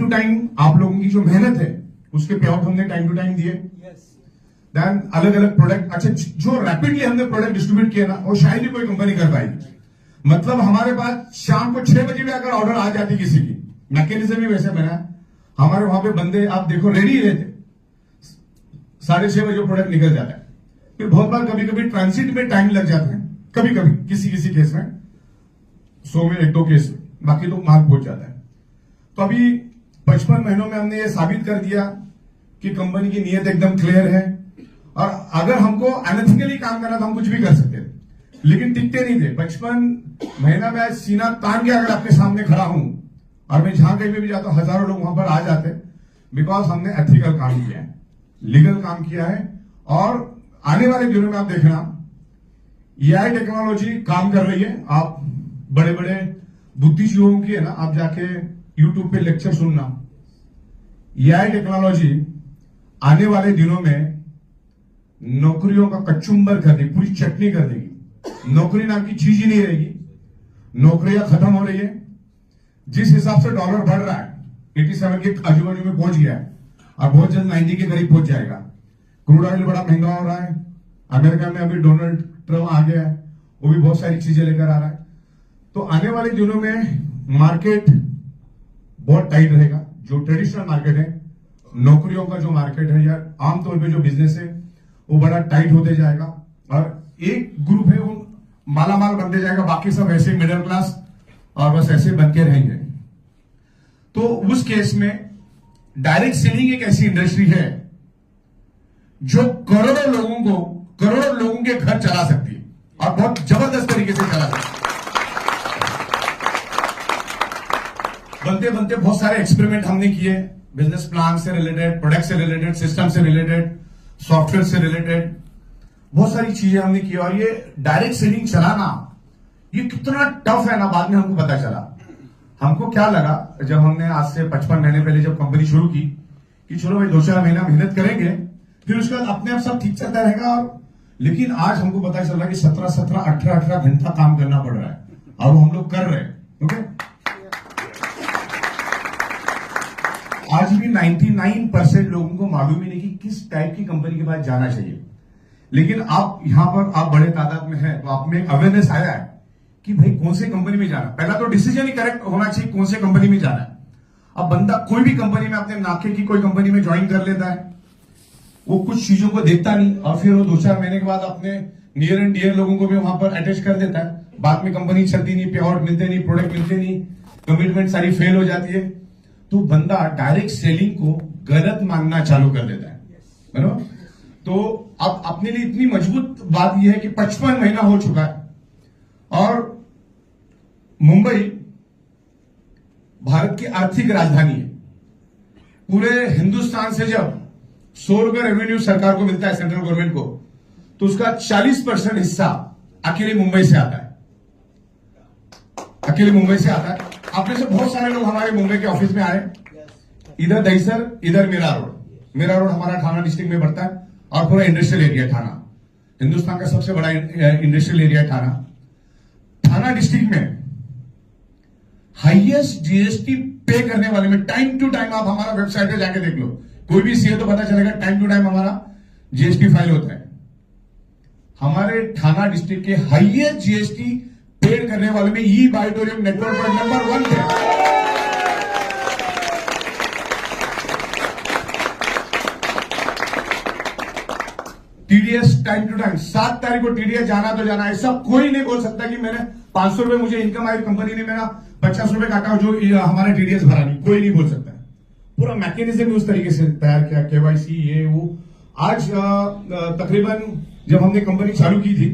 Time आप लोगों की जो मेहनत है उसके पे आउट हमने टाइम टू टाइम दिए। देन अलग अलग प्रोडक्ट, अच्छा जो रैपिडली हमने प्रोडक्ट डिस्ट्रीब्यूट किया ना वो शायद ही कोई कंपनी कर पाएगी। मतलब हमारे पास शाम को 6 बजे भी अगर ऑर्डर आ जाती किसी की, मैकेनिज्म ही वैसे बना है। हमारे वहां पे बंदे आप देखो रेडी ही रहते, 6:30 बजे प्रोडक्ट निकल जाता है। फिर बहुत बार कभी कभी ट्रांसिट में टाइम लग जाता है, कभी कभी किसी किसी केस में 100 में 1-2 केस में, बाकी तो माल पहुंच जाता है। तो अभी 55 महीनों में हमने ये साबित कर दिया कि कंपनी की नीयत एकदम क्लियर है, और अगर हमको एनालिटिकली काम करना तो हम कुछ भी कर सकते थे, लेकिन टिकते नहीं थे। 55 महीना में सीना तान के अगर आपके सामने खड़ा हूं और मैं जहां कहीं भी जाता हूं, हजारों लोग वहां पर आ जाते, बिकॉज हमने एथिकल काम किया है, लीगल काम किया है। और आने वाले दिनों में आप देखना एआई टेक्नोलॉजी काम कर रही है। आप बड़े बड़े बुद्धिजीवियों की है ना, आप जाके यूट्यूब पे लेक्चर सुनना। एआई टेक्नोलॉजी आने वाले दिनों में नौकरियों का कचुम्बर कर देगी, पूरी चटनी कर देगी। नौकरी नाम की चीज ही नहीं रहेगी, नौकरियां खत्म हो रही है। जिस हिसाब से डॉलर बढ़ रहा है 87 के आजू बाजू में पहुंच गया है और बहुत जल्द 90 के करीब पहुंच जाएगा। क्रूड ऑयल बड़ा महंगा हो रहा है, अमेरिका में अभी डोनाल्ड ट्रम्प आ गया है, वो भी बहुत सारी चीजें लेकर आ रहा है। तो आने वाले दिनों में मार्केट बहुत टाइट रहेगा। जो ट्रेडिशनल मार्केट है, नौकरियों का जो मार्केट है या आमतौर पे जो बिजनेस है, वो बड़ा टाइट होते जाएगा और एक ग्रुप है वो मालामाल बनते जाएगा, बाकी सब ऐसे मिडिल क्लास और बस ऐसे बनके रहेंगे। तो उस केस में डायरेक्ट सेलिंग एक ऐसी इंडस्ट्री है जो करोड़ों लोगों के घर चला सकती है और बहुत जबरदस्त तरीके से चला सकती है। बनते बनते बहुत सारे एक्सपेरिमेंट हमने किए, बिजनेस प्लान से रिलेटेड, प्रोडक्ट से रिलेटेड, सिस्टम से रिलेटेड, सॉफ्टवेयर से रिलेटेड, बहुत सारी चीजें हमने की। और ये डायरेक्ट सेलिंग चलाना ये कितना टफ है ना, बाद में हमको पता चला। हमको क्या लगा जब हमने आज से 55 महीने पहले जब कंपनी शुरू की कि चलो भाई 2-4 महीना मेहनत करेंगे, फिर उसके बाद अपने आप सब ठीक चलता रहेगा। और लेकिन आज हमको पता चल रहा है कि 17-17, 18-18 घंटा काम करना पड़ रहा है और वो हम लोग कर रहे हैं। ओके, आज भी 99% लोगों को मालूम ही नहीं कि किस टाइप की कंपनी के पास जाना चाहिए। लेकिन आप यहां पर आप बड़े तादाद में हैं, तो आप में अवेयरनेस आया है कि भाई कौन से कंपनी में जाना। पहला तो डिसीजन ही करेक्ट होना चाहिए कौन से कंपनी में जाना है। अब बंदा कोई भी कंपनी में अपने नाके की कोई कंपनी में ज्वाइन कर लेता है, वो कुछ चीजों को देखता नहीं और फिर वो 2-4 महीने के बाद अपने नियर एंड डियर लोगों को भी वहां पर अटैच कर देता है। बाद में कंपनी चलती नहीं, पे आउट मिलते नहीं, प्रोडक्ट मिलते नहीं, कमिटमेंट सारी फेल हो जाती है। तो बंदा डायरेक्ट सेलिंग को गलत मानना चालू कर देता है, बराबर। तो अब अपने लिए इतनी मजबूत बात यह है कि 55 महीना हो चुका है और मुंबई भारत की आर्थिक राजधानी है। पूरे हिंदुस्तान से जब 100 रुपए रेवेन्यू सरकार को मिलता है, सेंट्रल गवर्नमेंट को, तो उसका 40% हिस्सा अकेले मुंबई से आता है, अकेले मुंबई से आता है। आप में से बहुत सारे लोग हमारे मुंबई के ऑफिस में आए, इधर दहीसर, इधर मीरा रोड हमारा थाना डिस्ट्रिक्ट में पड़ता है और पूरा इंडस्ट्रियल एरिया थाना, हिंदुस्तान का सबसे बड़ा इंडस्ट्रियल एरिया थाना डिस्ट्रिक्ट में हाईएस्ट जीएसटी पे करने वाले में। टाइम टू टाइम आप हमारा वेबसाइट पे जाके देख लो, कोई भी सीए तो पता चलेगा, टाइम टू टाइम हमारा जीएसटी फाइल होता है। हमारे थाना डिस्ट्रिक्ट के हाईएस्ट जीएसटी पेड करने वाले में ई बायोटोरियम नेटवर्क पर नंबर 1 थे। टीडीएस टाइम टू टाइम 7 तारीख को टीडीएस जाना तो जाना। ऐसा कोई नहीं बोल सकता कि मैंने 500 रुपए मुझे इनकम आई, कंपनी ने मेरा 50 रुपए काटा जो हमारा टीडीएस भरा नहीं, कोई नहीं बोल सकता। पूरा मैकेनिज्म उस तरीके से तैयार किया, केवाईसी ये वो। आज तकरीबन जब हमने कंपनी चालू की थी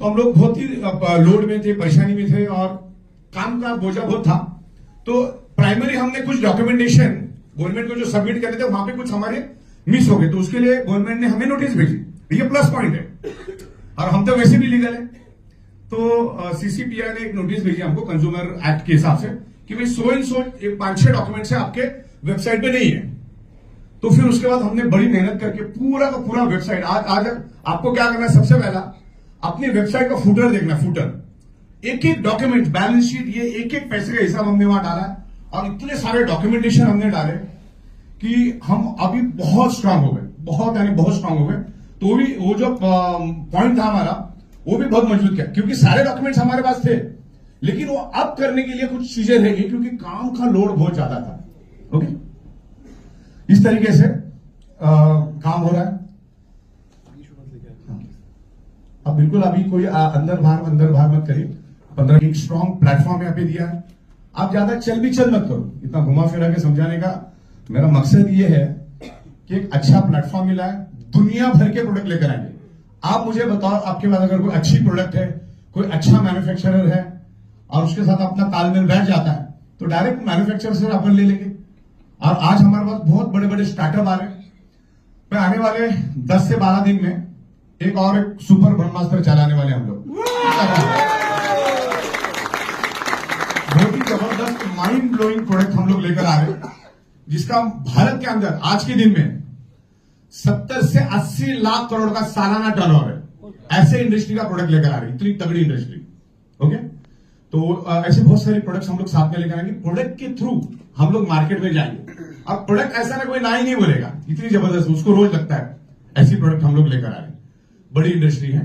तो हम लोग बहुत ही लोड में थे, परेशानी में थे और काम का बोझा बहुत था। तो प्राइमरी हमने कुछ डॉक्यूमेंटेशन गवर्नमेंट को जो सबमिट करने थे, वहां पे कुछ हमारे मिस हो गए, तो उसके लिए गवर्नमेंट ने हमें नोटिस भेजी। ये प्लस पॉइंट है और हम तो वैसे भी लीगल है। तो सीसीपीआई ने एक नोटिस भेजी हमको कंज्यूमर एक्ट के हिसाब से कि भाई 5-6 डॉक्यूमेंट्स है आपके वेबसाइट पे नहीं है। तो फिर उसके बाद हमने बड़ी मेहनत करके पूरा का पूरा वेबसाइट, आज आपको क्या करना है, सबसे पहला अपनी वेबसाइट का फुटर देखना। फुटर एक एक डॉक्यूमेंट, बैलेंस शीट, ये एक एक पैसे का हिसाब हमने वहां डाला है और इतने सारे डॉक्यूमेंटेशन हमने डाले कि हम अभी बहुत स्ट्रांग हो गए, बहुत स्ट्रांग हो गए। तो भी वो जो पॉइंट था हमारा, वो भी बहुत मजबूत किया, क्योंकि सारे डॉक्यूमेंट्स हमारे पास थे, लेकिन वो अब करने के लिए कुछ चीजें रह गई, क्योंकि काम का लोड बहुत ज्यादा था। ओके, इस तरीके से काम हो रहा है। अब बिल्कुल अभी कोई अंदर बाहर मत करिए। 15 एक स्ट्रॉन्ग प्लेटफॉर्म यहाँ पे दिया है। आप ज्यादा चल मत करो, इतना घुमा फिरा के समझाने का मेरा मकसद ये है कि एक अच्छा प्लेटफॉर्म मिला है, दुनिया भर के प्रोडक्ट लेकर आएंगे। आप मुझे बताओ, आपके पास अगर कोई अच्छी प्रोडक्ट है, कोई अच्छा मैन्युफैक्चरर है और उसके साथ अपना तालमेल बैठ जाता है, तो डायरेक्ट मैन्युफैक्चरर से अपन ले लेंगे। और आज हमारे पास बहुत बड़े बड़े स्टार्टअप आ रहे हैं। मैं आने वाले 10 से 12 दिन में एक सुपर ब्रह्मास्त्र चलाने वाले हम लोग। बहुत ही जबरदस्त माइंड ब्लोइंग प्रोडक्ट हम लोग लेकर आ रहे हैं, जिसका भारत के अंदर आज के दिन में 70 से 80 लाख करोड़ का सालाना टर्नओवर है। ऐसे इंडस्ट्री का प्रोडक्ट लेकर आ रहे हैं, इतनी तगड़ी इंडस्ट्री। ओके, तो ऐसे बहुत सारे प्रोडक्ट्स हम लोग साथ में लेकर आएंगे। प्रोडक्ट के थ्रू हम लोग मार्केट में जाएंगे। अब प्रोडक्ट ऐसा ना कोई ना ही नहीं बोलेगा, इतनी जबरदस्त, उसको रोज लगता है। ऐसी प्रोडक्ट हम लोग लेकर आ रहे हैं, बड़ी इंडस्ट्री है,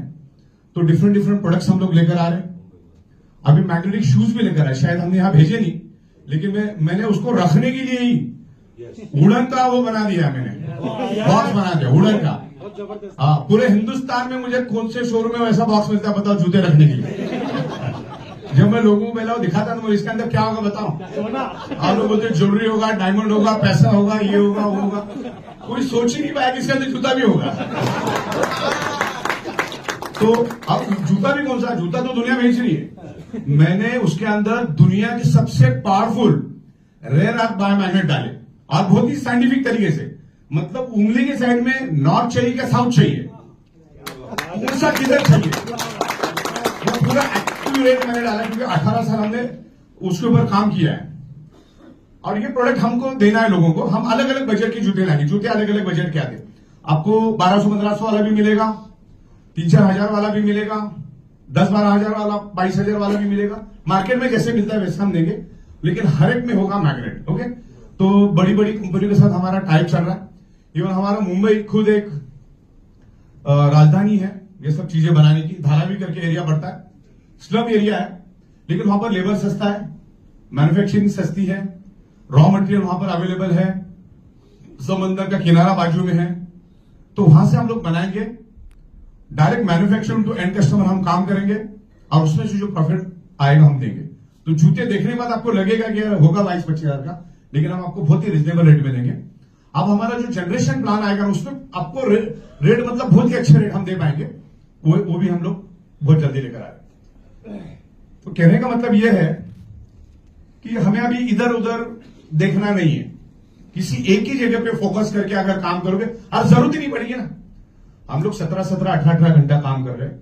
तो डिफरेंट प्रोडक्ट्स हम लोग लेकर आ रहे हैं। अभी मैग्नेटिक शूज भी लेकर आए, शायद हमने यहां भेजे नहीं, लेकिन मैंने उसको रखने के लिए ही वुडन का वो बना दिया, मैंने बॉक्स बना दिया वुडन का। हाँ, पूरे हिंदुस्तान में मुझे कौन से शोरूम में वैसा बॉक्स मिलता है बताओ, जूते रखने के लिए। जब मैं लोगों को पहले दिखाता तो इसके अंदर क्या होगा बताओ, आप लोग बोलते ज्वेलरी होगा, डायमंड होगा, पैसा होगा, ये होगा, वो होगा। कोई सोच ही नहीं पाया कि इसके अंदर जूता भी होगा। तो अब जूता भी कौन सा, जूता तो दुनिया बेच रही है। मैंने उसके अंदर दुनिया की सबसे पावरफुल रेयर अर्थ बायोमैग्नेट डाले, और बहुत ही साइंटिफिक तरीके से। मतलब उंगली के साइड में नॉर्थ चाहिए क्या साउथ चाहिए, कौन सा किधर चाहिए, वो पूरा एक्यूरेट मैंने डाला, क्योंकि 18 साल हमने उसके ऊपर काम किया है। और ये प्रोडक्ट हमको देना है लोगों को। हम अलग अलग बजट के जूते लाएंगे। जूते अलग अलग बजट के आते, आपको 1200-1500 वाला भी मिलेगा, 3-4 हजार वाला भी मिलेगा, 10-12 हजार वाला, 22 हजार वाला भी मिलेगा। मार्केट में जैसे मिलता है वैसे हम देंगे, लेकिन हर एक में होगा मैग्नेट। ओके, तो बड़ी बड़ी कंपनियों के साथ हमारा टाइप चल रहा है। इवन हमारा मुंबई खुद एक राजधानी है ये सब चीजें बनाने की। धारावी करके एरिया पड़ता है, स्लम एरिया है, लेकिन वहां पर लेबर सस्ता है, मैन्युफैक्चरिंग सस्ती है, रॉ मटेरियल वहां पर अवेलेबल है, समंदर का किनारा बाजू में है। तो वहां से हम लोग बनाएंगे, direct manufacturing to end customer हम काम करेंगे, और उसमें से जो प्रॉफिट आएगा हम देंगे। तो जूते देखने के बाद आपको लगेगा कि होगा 22-25 हजार का, लेकिन हम आपको बहुत ही रिजनेबल रेट में देंगे। अब हमारा जो जनरेशन प्लान आएगा उसमें आपको रेट मतलब बहुत ही अच्छे रेट हम दे पाएंगे, वो भी हम लोग बहुत जल्दी लेकर आए। तो कहने का मतलब यह है कि हमें अभी इधर उधर देखना नहीं है, किसी एक ही जगह पे फोकस करके अगर काम करोगे, और जरूरत ही नहीं पड़ेगी ना। हम लोग 17-17, 18-18 घंटा काम कर रहे हैं।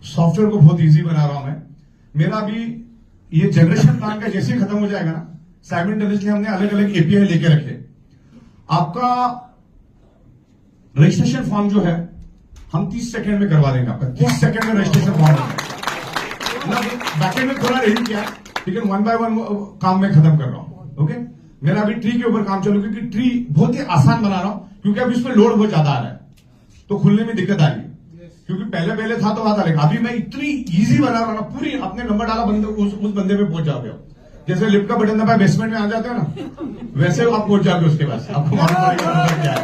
सॉफ्टवेयर को बहुत इजी बना रहा हूं मैं। मेरा अभी ये जनरेशन प्लान का जैसे ही खत्म हो जाएगा ना, साइमल्टेनियसली हमने अलग अलग एपीआई लेके रखे। आपका रजिस्ट्रेशन फॉर्म जो है हम 30 सेकंड में करवा देंगे। आपका 30 सेकंड में रजिस्ट्रेशन फॉर्म, बैकएंड में थोड़ा रेडी किया, लेकिन 1 by 1 काम में खत्म कर रहा हूं। ओके, मेरा अभी ट्री के ऊपर काम चालू, क्योंकि ट्री बहुत ही आसान बना रहा हूं, क्योंकि अभी इसमें लोड बहुत ज्यादा आ रहा है, तो खुलने में दिक्कत आ रही है। क्योंकि पहले था तो बात अलग, अभी मैं इतनी इजी बना रहा हूं ना, पूरी अपने नंबर डाला बंदे उस बंदे पे पहुंच जाओगे। जैसे लिफ्ट का बटन दबाया बेसमेंट में आ जाते हैं ना, वैसे आप पहुंच जाओगे उसके पास। आपको मालूम पड़ेगा क्या है,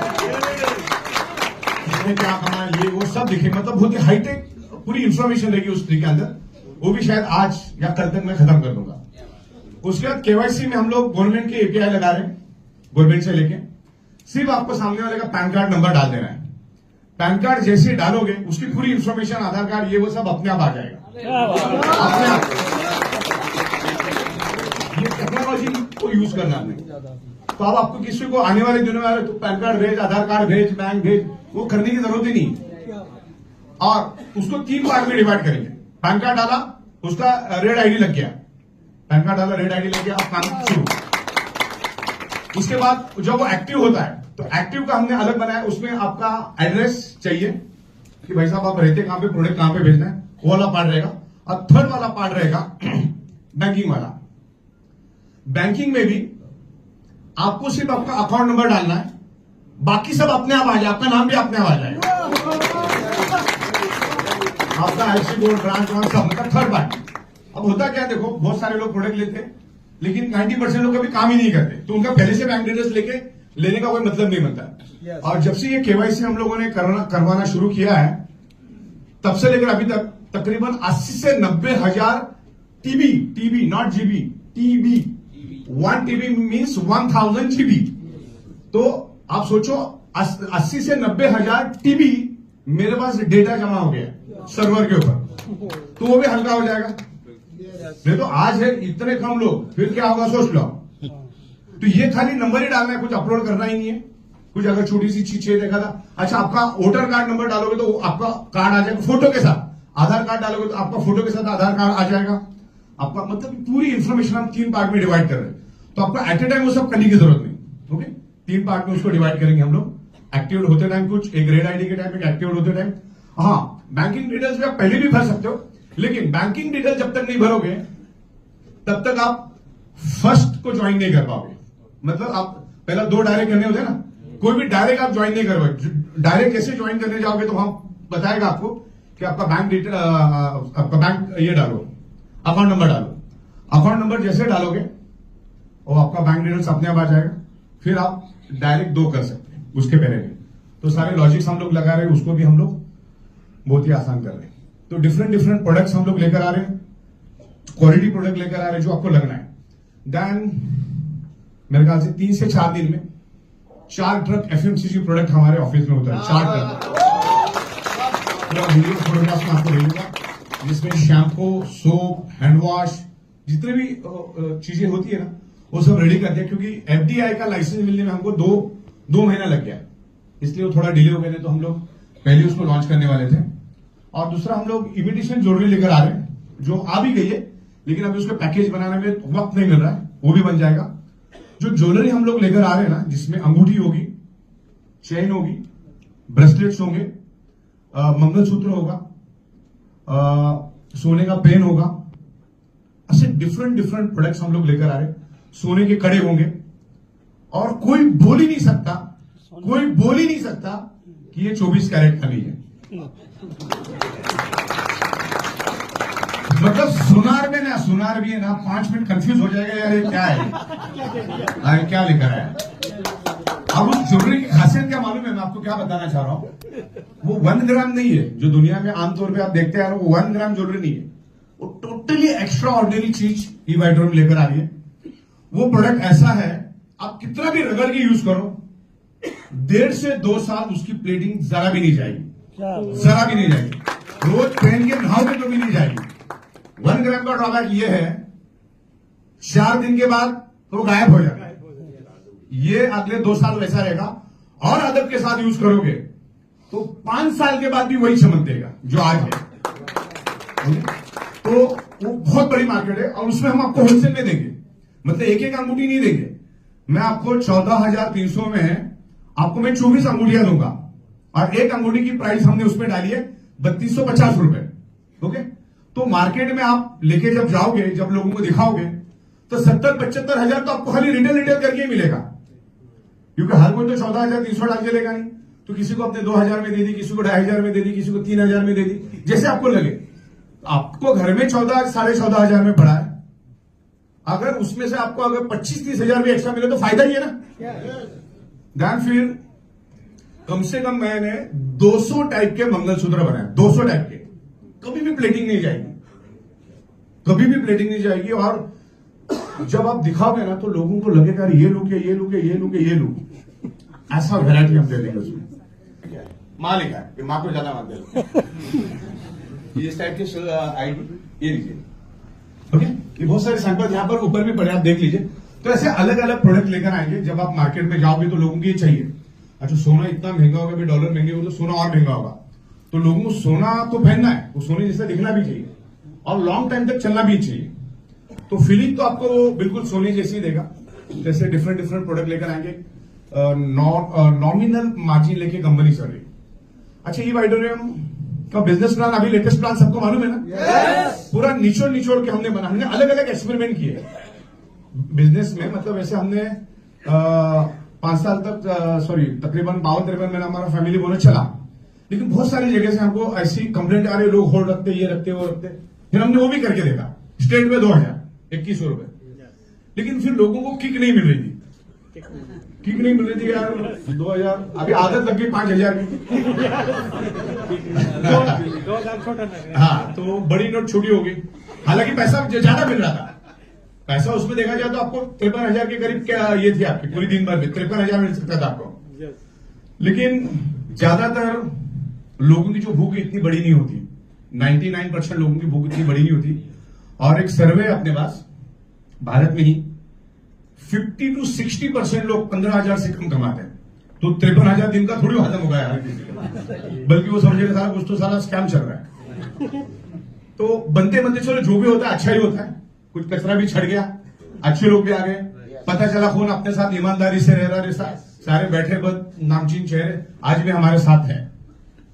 इसमें क्या करना है, ये वो सब दिखेगा। मतलब बहुत ही हाईटेक पूरी इंफॉर्मेशन रहेगी उस ट्री के अंदर। वो भी शायद आज या कल तक मैं खत्म कर दूंगा। उसके बाद केवाईसी में हम लोग गवर्नमेंट के एपीआई लगा रहे हैं, गवर्नमेंट से लेके। सिर्फ आपको सामने वाले का पैन कार्ड नंबर डाल देना है। पैन कार्ड जैसे ही डालोगे उसकी पूरी इंफॉर्मेशन, आधार कार्ड, ये वो सब अपने आप आ जाएगा, अपने आप। ये टेक्नोलॉजी को यूज करना आपने। तो अब आपको किसी को आने वाले दिनों में तो पैन कार्ड भेज, आधार कार्ड भेज, बैंक भेज, वो करने की जरूरत ही नहीं। और उसको 3 पार्ट में डिवाइड करेंगे। पैन कार्ड डाला, उसका रेड आईडी लग गया, पैन कार्ड डाला, रेड आईडी लग गया, अब काम शुरू। उसके बाद जब वो एक्टिव होता है, तो एक्टिव का हमने अलग बनाया, उसमें आपका एड्रेस चाहिए कि भाई साहब आप रहते कहां पे, प्रोडक्ट कहां पे भेजना है, वो वाला पार्ट रहेगा। और थर्ड वाला पार्ट रहेगा बैंकिंग वाला। बैंकिंग में भी आपको सिर्फ आपका अकाउंट नंबर डालना है, बाकी सब अपने आप आ जाए, आपका नाम भी अपने आप आ जाएगा, आपका आईसी कोड, ब्रांच सब, मतलब थर्ड पार्टी। अब होता क्या, देखो बहुत सारे लोग प्रोडक्ट लेते हैं लेकिन 90% लोग कभी काम ही नहीं करते, तो उनका पहले से बैंक डिटेल्स लेने का कोई मतलब नहीं बनता। और जब से ये केवाईसी हम लोगों ने करवाना शुरू किया है, तब से लेकर अभी तक तकरीबन 80 से 90 हजार TB naught GB, TB 1 TB means 1000 GB. तो आप सोचो 80 से 90 हजार टीबी मेरे पास डेटा जमा हो गया सर्वर के ऊपर, तो वो भी हल्का हो जाएगा। नहीं तो आज है इतने कम लोग, फिर क्या होगा सोच लो। तो ये खाली नंबर ही डालना है, कुछ अपलोड करना ही नहीं है, कुछ अगर छोटी सी चीज चाहिए देखा था, अच्छा आपका वोटर कार्ड नंबर डालोगे तो आपका कार्ड आ जाएगा फोटो के साथ, आधार कार्ड डालोगे तो आपका फोटो के साथ आधार कार्ड आ जाएगा आपका, मतलब पूरी इंफॉर्मेशन हम 3 पार्ट में डिवाइड कर रहे हैं। तो आपको एट ए टाइम वो सब करने की जरूरत नहीं, ओके। 3 पार्ट में उसको डिवाइड करेंगे हम लोग, एक्टिव होते टाइम कुछ, एक रेड आईडी के टाइम, एक एक्टिव होते टाइम। हाँ, बैंकिंग डिटेल्स भी आप पहले भी भर सकते हो, लेकिन बैंकिंग डिटेल जब तक नहीं भरोगे तब तक आप फर्स्ट को ज्वाइन नहीं कर पाओगे। मतलब आप पहला 2 डायरेक्ट करने होते हैं ना, कोई भी डायरेक्ट आप ज्वाइन नहीं करोगे। डायरेक्ट कैसे ज्वाइन करने जाओगे तो हम बताएगा आपको कि आपका बैंक डिटेल, आपका बैंक ये डालो, अकाउंट नंबर डालो। अकाउंट नंबर जैसे डालोगे और आपका बैंक डिटेल्स अपने आप आ जाएगा, फिर आप डायरेक्ट 2 कर सकते हैं उसके पहले भी। तो सारे लॉजिक्स हम लोग लगा रहे हैं, उसको भी हम लोग बहुत ही आसान कर रहे हैं। तो डिफरेंट प्रोडक्ट्स हम लोग लेकर आ रहे हैं, क्वालिटी प्रोडक्ट लेकर आ रहे हैं जो आपको लगना है। देन मेरे ख्याल से 3 से 4 दिन में 4 ट्रक एफएमसीजी प्रोडक्ट हमारे ऑफिस में होता है, 4 ट्रक। वीडियो फोटोग्राफ में आपको भेजूंगा, जिसमें शैम्पू, सोप, हैंड वॉश, जितने भी चीजें होती है ना वो सब रेडी करते हैं, क्योंकि एफडीआई का लाइसेंस मिलने में हमको 2 महीना लग गया, इसलिए वो थोड़ा डिले हो गए थे। तो हम लोग पहले उसको लॉन्च करने वाले थे। और दूसरा हम लोग इमिटेशन ज्वेलरी लेकर आ रहे हैं, जो आ भी गई है लेकिन अभी उसका पैकेज बनाने में वक्त नहीं मिल रहा है, वो भी बन जाएगा। जो ज्वेलरी हम लोग लेकर आ रहे हैं ना, जिसमें अंगूठी होगी, चेन होगी, ब्रेसलेट्स होंगे, मंगलसूत्र होगा, सोने का पेन होगा, ऐसे डिफरेंट प्रोडक्ट्स हम लोग लेकर आ रहे हैं। सोने के कड़े होंगे, और कोई बोल ही नहीं सकता कि ये 24 कैरेट का नहीं है। मतलब सुनार भी है ना, 5 मिनट कंफ्यूज हो जाएगा, यार ये क्या है, अरे क्या लेकर आया। अब उस ज्वेलरी की खासियत क्या मालूम है, मैं आपको क्या बताना चाह रहा हूं। वो 1 ग्राम नहीं है जो दुनिया में आमतौर पे आप देखते हैं, वो 1 ग्राम ज्वेलरी नहीं है, वो टोटली एक्स्ट्रा ऑर्डिनरी चीज ईवाइट्रोन लेकर आ रही है। वो प्रोडक्ट ऐसा है, आप कितना भी रगड़ के यूज करो, 1.5 से 2 साल उसकी प्लेटिंग जरा भी नहीं जाएगी, रोज पहन के नहाओगे तो भी नहीं जाएगी। 1 ग्राम का ड्रॉबैक ये है, 4 दिन के बाद तो गायब हो जाएगा। ये अगले 2 साल वैसा रहेगा, और अदब के साथ यूज करोगे तो 5 साल के बाद भी वही चमक देगा जो आज है। तो वो बहुत बड़ी मार्केट है, और उसमें हम आपको होलसेल में देंगे, मतलब एक अंगूठी नहीं देंगे। मैं आपको 14,300 में आपको मैं 24 अंगूठियां दूंगा, और एक अंगूठी की प्राइस हमने उसमें डाली है 3250 रुपए, ओके। तो मार्केट में आप लेके जब जाओगे, जब लोगों को दिखाओगे, तो 70-75 हजार तो आपको खाली रिटेल करके ही मिलेगा, क्योंकि हर कोई तो 14,300 डाल के लेगा नहीं। तो किसी को अपने 2,000 में दे दी, किसी को 2,500 में दे दी, किसी को 3,000 में दे दी, जैसे आपको लगे। आपको घर में 14,000-14,500 में पड़ा है, अगर उसमें से आपको अगर 25-30 हजार भी एक्स्ट्रा मिले तो फायदा ही है ना। दैन फिर कम से कम मैंने 200 टाइप के मंगलसूत्र बनाए, 200 टाइप के, कभी भी प्लेटिंग नहीं जाएगी, और जब आप दिखाओगे ना तो लोगों को लगेगा ये लुक, ऐसा वैरायटी हम दे देंगे उसमें। माँ लिखा है, माँ को ज्यादा मत दे, इस टाइप के आईडी ये लीजिए, ओके। ये बहुत सारे सैंपल यहाँ पर ऊपर भी पड़े, आप देख लीजिए। तो ऐसे अलग अलग प्रोडक्ट लेकर आएंगे। जब आप मार्केट में जाओगे तो लोगों को ये चाहिए, अच्छा सोना इतना महंगा होगा, भी डॉलर महंगे होगा तो सोना और महंगा होगा, तो लोगों को सोना तो पहनना है, वो सोने जैसा दिखना भी चाहिए, और लॉन्ग टाइम तक चलना भी चाहिए। तो फीलिंग तो आपको बिल्कुल सोने जैसी देगा। जैसे डिफरेंट प्रोडक्ट लेकर आएंगे, नॉमिनल मार्जिन लेके कंपनी चल रही। अच्छा, ये वाइडोरियम का बिजनेस प्लान, अभी लेटेस्ट प्लान सबको मालूम है ना, पूरा निचोड़ के हमने अलग अलग एक्सपेरिमेंट किए बिजनेस में। मतलब ऐसे हमने 5 साल तक तकरीबन 52-53 महीना हमारा फैमिली बोनस चला, लेकिन बहुत सारी जगह से हमको ऐसी कंप्लेंट आ रही, लोग होल्ड रखते, ये रखते, वो रखते। फिर हमने वो भी करके देखा, स्टेट में 2100 रुपए, लेकिन फिर लोगों को किक नहीं मिल रही थी। किक नहीं मिल रही थी यार, 2000 अभी आदत लग गई 5000 की। हाँ, तो बड़ी नोट छोटी हो गई, हालांकि पैसा ज्यादा मिल रहा था। पैसा उसमें देखा जाए तो आपको 53,000 के करीब क्या ये थी आपकी पूरी दिन भर में 53,000 मिल सकता था आपको। लेकिन ज्यादातर लोगों की जो भूख इतनी बड़ी नहीं होती, 99% लोगों की भूख इतनी बड़ी नहीं होती। और एक सर्वे अपने पास भारत में ही 50 to 60% लोग 15,000 से कम कमाते हैं। तो 53,000 दिन का थोड़ी हजम होगा यार किसी का, बल्कि वो समझेगा सारा कुछ तो सारा स्कैम चल रहा है। तो बनते बनते चलो जो भी होता है अच्छा ही होता है, कुछ कचरा भी छड़ गया, अच्छे लोग भी आ गए, पता चला कौन अपने साथ ईमानदारी से रह रहा, सारे बैठे बद नामचीन चेहरे आज भी हमारे साथ हैं।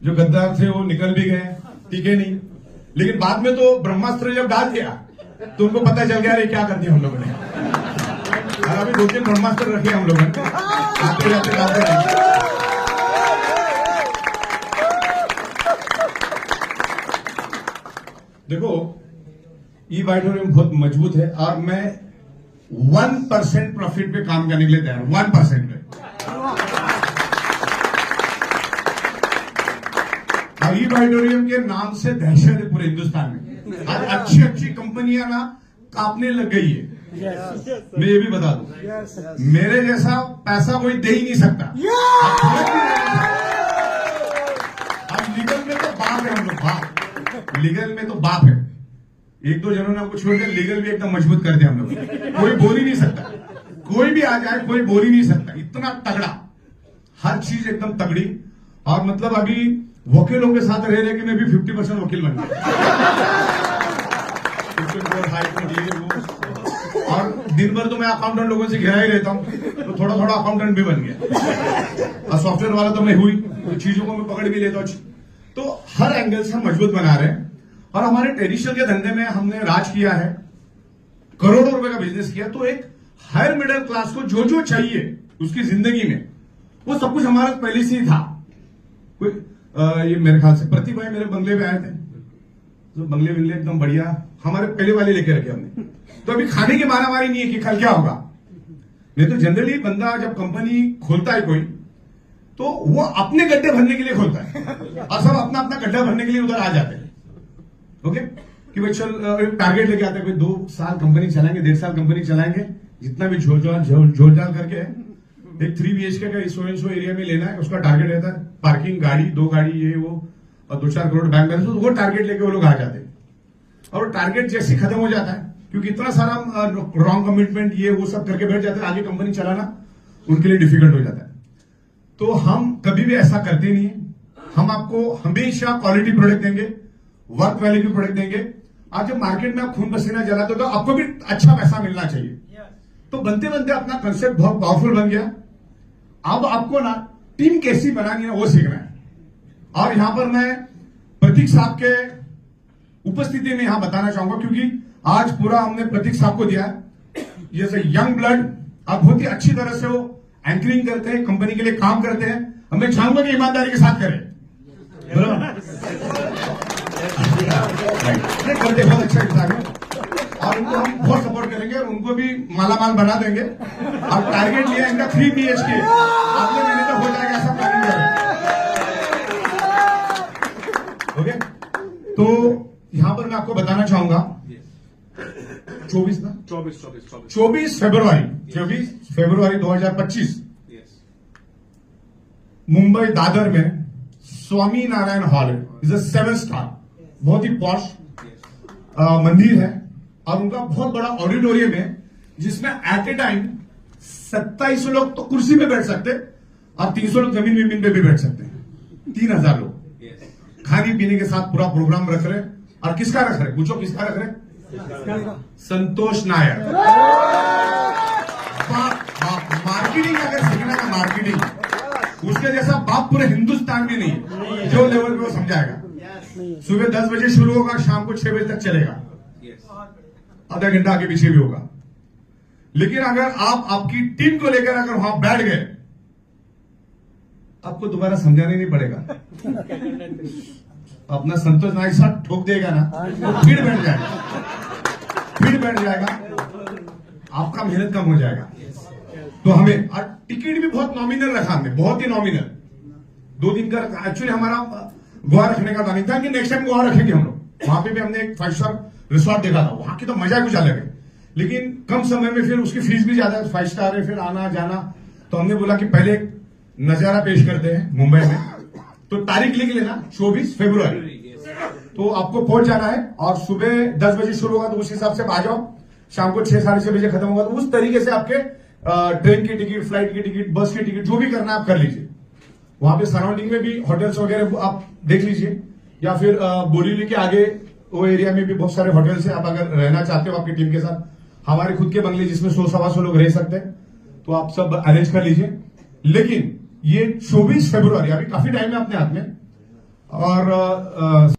जो गद्दार थे वो निकल भी गए, टिके नहीं, लेकिन बाद में तो ब्रह्मास्त्र जब डाल दिया तो उनको पता चल गया क्या कर दिया हम लोगों ने। और अभी 2-3 ब्रह्मास्त्र रखे हम लोगों ने, आते जाते डालते रहेंगे। देखो ई वाइटोरियम बहुत मजबूत है और मैं 1% प्रॉफिट पे काम करने के लिए तैयार हूं, 1% पे। और ई वाइटोरियम के नाम से दहशत है पूरे हिंदुस्तान में। आज अच्छी अच्छी कंपनियां ना कांपने लग गई है। मैं ये भी बता दूं, मेरे जैसा पैसा कोई दे ही नहीं सकता। अब लीगल में तो बाप है हम लोग, बाप लीगल में तो बाप है। 1-2 जनों ने हमको छोड़ दिया, लीगल भी एकदम मजबूत कर दिया हम लोग। कोई बोल ही नहीं सकता, कोई भी आ जाए कोई बोल ही नहीं सकता, इतना तगड़ा, हर चीज एकदम तगड़ी। और मतलब अभी वकीलों के साथ रह रहे कि मैं भी 50% वकील बन गया। और दिन भर तो मैं अकाउंटेंट लोगों से घिरा ही रहता हूं, तो थोड़ा थोड़ा अकाउंटेंट भी बन गया। और सॉफ्टवेयर वाला तो मैं हुई, तो चीजों को मैं पकड़ भी लेता हूं। तो हर एंगल से हम मजबूत बना रहे हैं। और हमारे ट्रेडिशनल के धंधे में हमने राज किया है, करोड़ों रुपए का बिजनेस किया। तो एक हायर मिडिल क्लास को जो जो चाहिए उसकी जिंदगी में, वो सब कुछ हमारा पहले से ही था। कोई ये मेरे ख्याल से प्रतीक भाई मेरे बंगले में आए थे, तो बंगले बिंगले एकदम बढ़िया हमारे पहले वाले लेके रखे हमने। तो अभी खाने की मारामारी नहीं है कि कल क्या होगा। नहीं तो जनरली बंदा जब कंपनी खोलता है कोई, तो वो अपने गड्ढे भरने के लिए खोलता है और सब अपना अपना गड्ढा भरने के लिए उधर आ जाते हैं। ओके, कि भाई चल टारगेट लेके आते हैं, 2 साल कंपनी चलाएंगे, 1.5 साल कंपनी चलाएंगे, जितना भी झोलझाल करके एक 3 BHK का इस एरिया में लेना है, उसका टारगेट रहता है। पार्किंग, गाड़ी, 2 गाड़ी, ये वो, और 2-4 करोड़ बैंक बैलेंस, तो वो टारगेट लेके वो लोग आ जाते हैं। और वो टारगेट जैसे खत्म हो जाता है, क्योंकि इतना सारा रॉन्ग कमिटमेंट ये वो सब करके बैठ जाते हैं, आगे कंपनी चलाना उनके लिए डिफिकल्ट हो जाता है। तो हम कभी भी ऐसा करते नहीं है। हम आपको हमेशा क्वालिटी प्रोडक्ट देंगे, वर्क वैल्यू की प्रोडक्ट देंगे। आज जब मार्केट में आप खून पसीना जलाते हो तो आपको भी अच्छा पैसा मिलना चाहिए। तो बनते बनते अपना कंसेप्ट बहुत पावरफुल बन गया। अब आपको ना टीम कैसी बनानी है वो सीखना है। और यहां पर मैं प्रतीक साहब के उपस्थिति में यहां बताना चाहूंगा, क्योंकि आज पूरा हमने प्रतीक साहब को दिया है। जैसे यंग ब्लड, आप बहुत ही अच्छी तरह से वो एंकरिंग करते हैं, कंपनी के लिए काम करते हैं। हमें चाहूंगा कि ईमानदारी के साथ करें, करते बहुत अच्छा इंसान है और उनको हम बहुत सपोर्ट करेंगे और उनको भी मालामाल बना देंगे। और टारगेट लिया इनका 3 BHK, अगले महीने तक हो जाएगा, ऐसा प्लानिंग करें। ओके, तो यहां पर मैं आपको बताना चाहूंगा 24 फरवरी 2025 मुंबई दादर में Swami Narayan hall is a 7 star, बहुत ही पॉश मंदिर है। और उनका बहुत बड़ा ऑडिटोरियम है, जिसमें एट ए टाइम 27 लोग तो कुर्सी पे बैठ सकते और 300 लोग जमीन पे भी बैठ सकते हैं। 3000 लोग खाने पीने के साथ पूरा प्रोग्राम रख रहे। और किसका रख रहे, पूछो किसका रख रहे? संतोष नायर। मार्केटिंग अगर सीखना है, मार्केटिंग, उसके जैसा बाप पूरे हिंदुस्तान में नहीं है। जो लेवल पे वो समझाएगा। सुबह 10 बजे शुरू होगा, शाम को 6 बजे तक चलेगा, आधा घंटा आगे पीछे भी होगा। लेकिन अगर आप आपकी टीम को लेकर अगर वहां बैठ गए, आपको दोबारा समझाने नहीं पड़ेगा। अपना संतोष नायक साहब ठोक देगा ना, फिर बैठ जाएगा, आपका मेहनत कम हो जाएगा। तो हमें और टिकट भी बहुत नॉमिनल रखा हमने, बहुत ही नॉमिनल। 2 दिन का एक्चुअली हमारा गोवा रखने का नहीं था कि नेक्स्ट टाइम गोवा रखेंगे हम लोग। वहां पे भी हमने एक 5 स्टार रिसोर्ट देखा था, वहां की तो मजा कुछ अलग है, लेकिन कम समय में फिर उसकी फीस भी ज्यादा है, 5 स्टार है, फिर आना जाना। तो हमने बोला कि पहले एक नजारा पेश करते हैं मुंबई में। तो तारीख लिख लेना 24 फरवरी, तो आपको पहुंच जाना है और सुबह 10 बजे शुरू होगा, तो उस हिसाब से आ जाओ। शाम को 6 साढ़े 6 बजे खत्म होगा, तो उस तरीके से आपके ट्रेन की टिकट, फ्लाइट की टिकट, बस की टिकट, जो भी करना है आप कर लीजिए। वहां पे सराउंडिंग में भी होटल्स वगैरह आप देख लीजिए, या फिर बोरीवली के आगे वो एरिया में भी बहुत सारे होटल्स हैं। आप अगर रहना चाहते हो आपकी टीम के साथ, हमारे खुद के बंगले जिसमें 100-125 लोग रह सकते हैं, तो आप सब अरेंज कर लीजिए। लेकिन ये 24 फरवरी, अभी काफी टाइम है अपने हाथ में। और